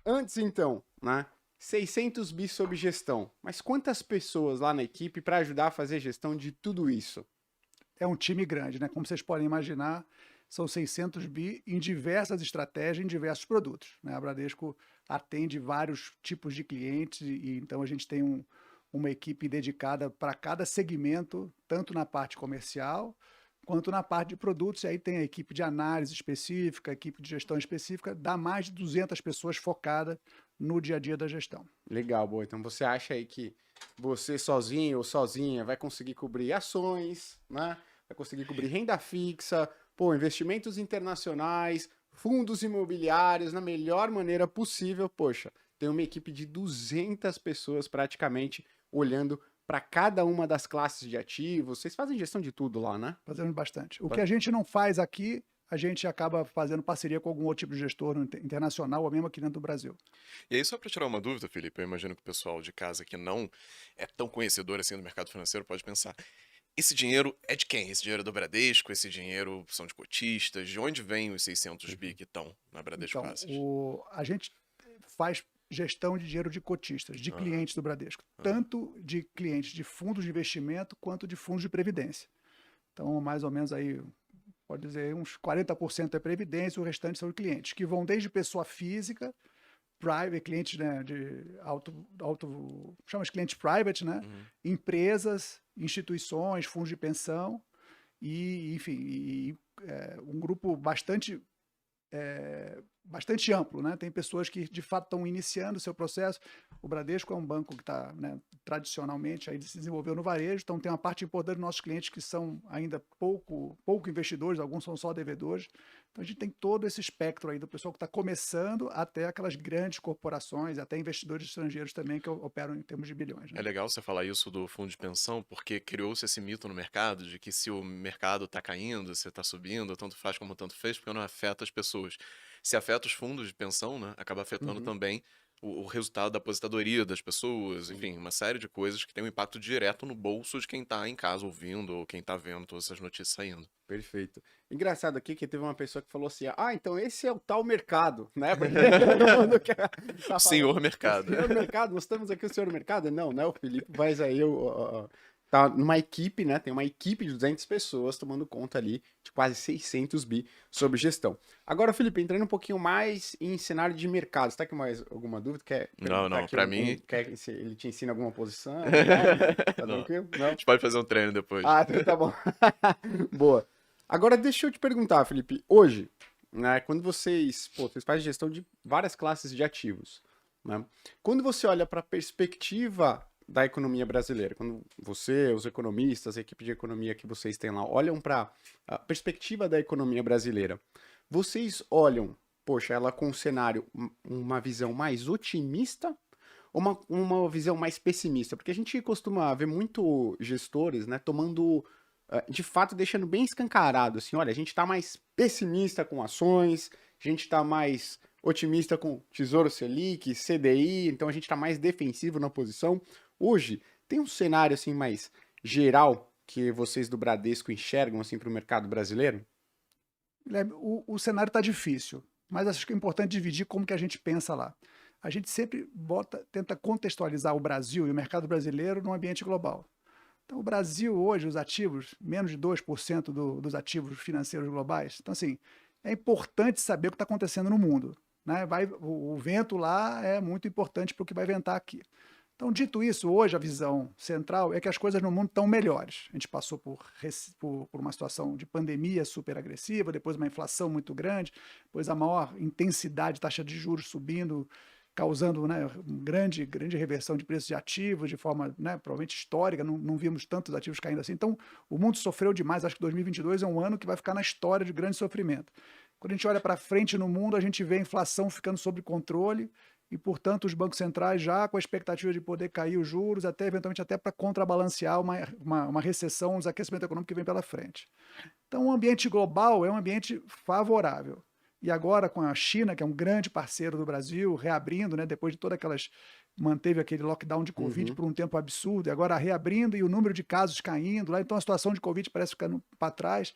Antes então, né? 600 bi sob gestão. Mas quantas pessoas lá na equipe para ajudar a fazer gestão de tudo isso? É um time grande, né? Como vocês podem imaginar, são 600 bi em diversas estratégias, em diversos produtos, né? A Bradesco atende vários tipos de clientes e então a gente tem uma equipe dedicada para cada segmento, tanto na parte comercial quanto na parte de produtos. E aí tem a equipe de análise específica, a equipe de gestão específica, dá mais de 200 pessoas focadas no dia a dia da gestão. Legal, boa. Então você acha aí que você sozinho ou sozinha vai conseguir cobrir ações, né? Vai conseguir cobrir renda fixa, pô, investimentos internacionais, fundos imobiliários na melhor maneira possível. Poxa, tem uma equipe de 200 pessoas praticamente olhando para cada uma das classes de ativos. Vocês fazem gestão de tudo lá, né? Fazemos bastante. O que a gente não faz aqui, a gente acaba fazendo parceria com algum outro tipo de gestor internacional ou mesmo aqui dentro do Brasil. E aí, só para tirar uma dúvida, Felipe, eu imagino que o pessoal de casa que não é tão conhecedor assim do mercado financeiro pode pensar: esse dinheiro é de quem? Esse dinheiro é do Bradesco? Esse dinheiro são de cotistas? De onde vem os 600 bi que estão na Bradesco Então, Asset? a gente faz gestão de dinheiro de cotistas, de Aham, clientes do Bradesco, aham. tanto de clientes de fundos de investimento quanto de fundos de previdência. Então, mais ou menos aí, pode dizer, uns 40% é previdência, o restante são clientes, que vão desde pessoa física, private, clientes, né, de chama de clientes private, né, Uhum. empresas, instituições, fundos de pensão, e, enfim, um grupo bastante amplo, né? Tem pessoas que de fato estão iniciando o seu processo. O Bradesco é um banco que está, né, tradicionalmente aí se desenvolveu no varejo, então tem uma parte importante dos nossos clientes que são ainda pouco investidores, alguns são só devedores. Então a gente tem todo esse espectro aí do pessoal que está começando até aquelas grandes corporações, até investidores estrangeiros também que operam em termos de bilhões, É né? legal você falar isso do fundo de pensão, porque criou-se esse mito no mercado de que se o mercado está caindo, se está subindo, tanto faz como tanto fez, porque não afeta as pessoas. Se afeta os fundos de pensão, né, acaba afetando Uhum. também o resultado da aposentadoria das pessoas, Sim. enfim, uma série de coisas que tem um impacto direto no bolso de quem está em casa ouvindo ou quem está vendo todas essas notícias saindo. Perfeito. Engraçado aqui que teve uma pessoa que falou assim: ah, então esse é o tal mercado, né? Porque todo mundo quer, tá O falando, senhor o mercado. senhor mercado, nós estamos aqui o senhor mercado? Não, né? O Felipe faz aí, tá numa equipe, né? Tem uma equipe de 200 pessoas tomando conta ali de quase 600 bi sobre gestão. Agora, Felipe, entrando um pouquinho mais em cenário de mercado, você tá com mais alguma dúvida? Quer Não, perguntar não, aqui pra mim. quer que ele te ensine alguma posição e tal? Tá Não. A tranquilo? Não? gente pode fazer um treino depois. Ah, então tá bom. Boa. Agora deixa eu te perguntar, Felipe. Hoje, né, quando vocês fazem gestão de várias classes de ativos, né? Quando você olha para a perspectiva da economia brasileira, quando você, os economistas, a equipe de economia que vocês têm lá, olham para a perspectiva da economia brasileira, vocês olham, poxa, ela com um cenário, uma visão mais otimista ou uma visão mais pessimista? Porque a gente costuma ver muito gestores, né, tomando de fato deixando bem escancarado, assim, olha, a gente está mais pessimista com ações, a gente está mais otimista com Tesouro Selic, CDI, então a gente está mais defensivo na posição. Hoje, tem um cenário assim mais geral que vocês do Bradesco enxergam assim para o mercado brasileiro? Guilherme, o cenário está difícil, mas acho que é importante dividir como que a gente pensa lá. A gente sempre tenta contextualizar o Brasil e o mercado brasileiro num ambiente global. Então, o Brasil hoje, os ativos, menos de 2% dos ativos financeiros globais. Então, assim, é importante saber o que está acontecendo no mundo, né? O vento lá é muito importante para o que vai ventar aqui. Então, dito isso, hoje a visão central é que as coisas no mundo estão melhores. A gente passou por uma situação de pandemia super agressiva, depois uma inflação muito grande, depois a maior intensidade de taxa de juros subindo, causando, né, uma grande reversão de preços de ativos de forma, né, provavelmente histórica, não vimos tantos ativos caindo assim. Então, o mundo sofreu demais. Acho que 2022 é um ano que vai ficar na história de grande sofrimento. Quando a gente olha para frente no mundo, a gente vê a inflação ficando sob controle, e, portanto, os bancos centrais já com a expectativa de poder cair os juros, até eventualmente até para contrabalancear uma recessão, um desaquecimento econômico que vem pela frente. Então, o ambiente global é um ambiente favorável. E agora, com a China, que é um grande parceiro do Brasil, reabrindo, né, depois de todas aquelas. Manteve aquele lockdown de Covid Uhum. por um tempo absurdo, e agora reabrindo e o número de casos caindo lá, então a situação de Covid parece ficando para trás.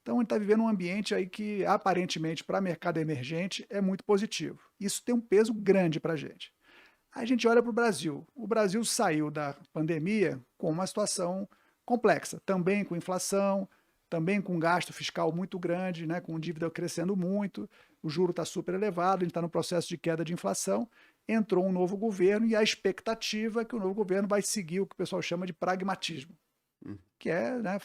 Então, a gente está vivendo um ambiente aí que, aparentemente, para mercado emergente, é muito positivo. Isso tem um peso grande para a gente. Aí a gente olha para o Brasil. O Brasil saiu da pandemia com uma situação complexa, também com inflação, também com gasto fiscal muito grande, né, com dívida crescendo muito, o juro está super elevado, a gente está no processo de queda de inflação, entrou um novo governo e a expectativa é que o novo governo vai seguir o que o pessoal chama de pragmatismo, que é, né,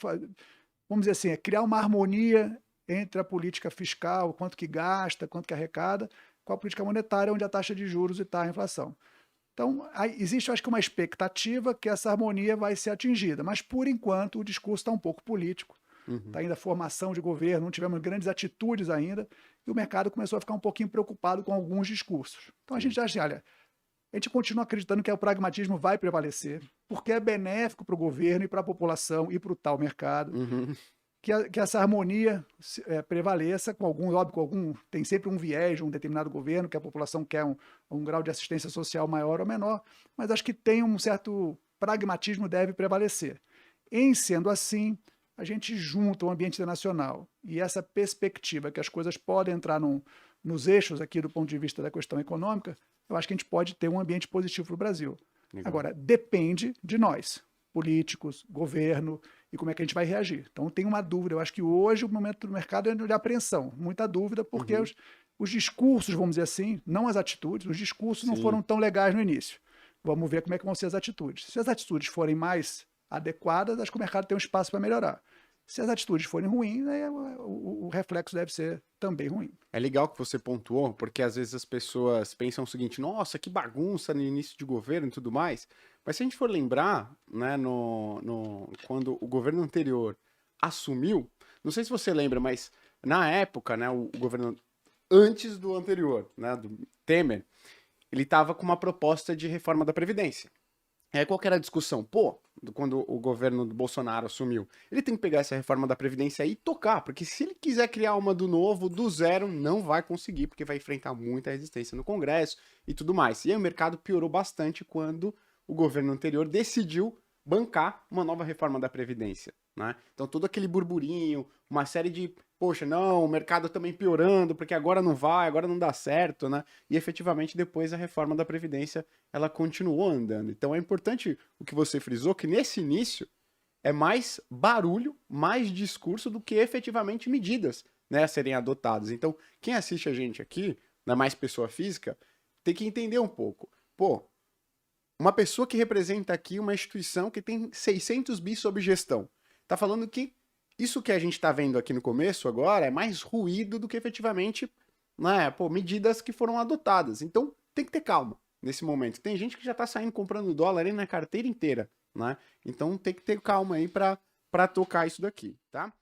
vamos dizer assim, é criar uma harmonia entre a política fiscal, quanto que gasta, quanto que arrecada, com a política monetária, onde a taxa de juros está a inflação. Então, existe, acho que, uma expectativa que essa harmonia vai ser atingida, mas, por enquanto, o discurso está um pouco político, está ainda formação de governo, não tivemos grandes atitudes ainda, e o mercado começou a ficar um pouquinho preocupado com alguns discursos. Então, a gente acha assim, olha, a gente continua acreditando que o pragmatismo vai prevalecer, porque é benéfico para o governo e para a população e para o tal mercado, que essa harmonia prevaleça com algum, óbvio, tem sempre um viés de um determinado governo, que a população quer um grau de assistência social maior ou menor, mas acho que tem um certo pragmatismo deve prevalecer. Em sendo assim, a gente junta o ambiente internacional e essa perspectiva que as coisas podem entrar nos eixos aqui do ponto de vista da questão econômica, eu acho que a gente pode ter um ambiente positivo para o Brasil. Legal. Agora, depende de nós, políticos, governo, e como é que a gente vai reagir. Então, tem uma dúvida. Eu acho que hoje o momento do mercado é de apreensão. Muita dúvida, porque os discursos, vamos dizer assim, não as atitudes, os discursos não foram tão legais no início. Vamos ver como é que vão ser as atitudes. Se as atitudes forem mais adequadas, acho que o mercado tem um espaço para melhorar. Se as atitudes forem ruins, aí o reflexo deve ser também ruim. É legal que você pontuou, porque às vezes as pessoas pensam o seguinte, nossa, que bagunça no início de governo e tudo mais. Mas se a gente for lembrar, né, quando o governo anterior assumiu, não sei se você lembra, mas na época, né, o governo antes do anterior, né, do Temer, ele estava com uma proposta de reforma da Previdência. E aí qual que era a discussão? Pô, quando o governo do Bolsonaro assumiu, ele tem que pegar essa reforma da Previdência e tocar, porque se ele quiser criar uma do novo, do zero, não vai conseguir, porque vai enfrentar muita resistência no Congresso e tudo mais. E aí o mercado piorou bastante quando o governo anterior decidiu bancar uma nova reforma da Previdência, né? Então todo aquele burburinho, uma série de, poxa, não, o mercado também piorando, porque agora não vai, agora não dá certo, né? E efetivamente depois a reforma da Previdência, ela continuou andando. Então é importante o que você frisou, que nesse início é mais barulho, mais discurso do que efetivamente medidas, né, a serem adotadas. Então quem assiste a gente aqui, não é mais pessoa física, tem que entender um pouco. Pô, uma pessoa que representa aqui uma instituição que tem 600 bi sob gestão. Tá falando que isso que a gente tá vendo aqui no começo agora é mais ruído do que efetivamente, né, pô, medidas que foram adotadas. Então tem que ter calma nesse momento. Tem gente que já tá saindo comprando dólar aí na carteira inteira, né? Então tem que ter calma aí para tocar isso daqui, tá?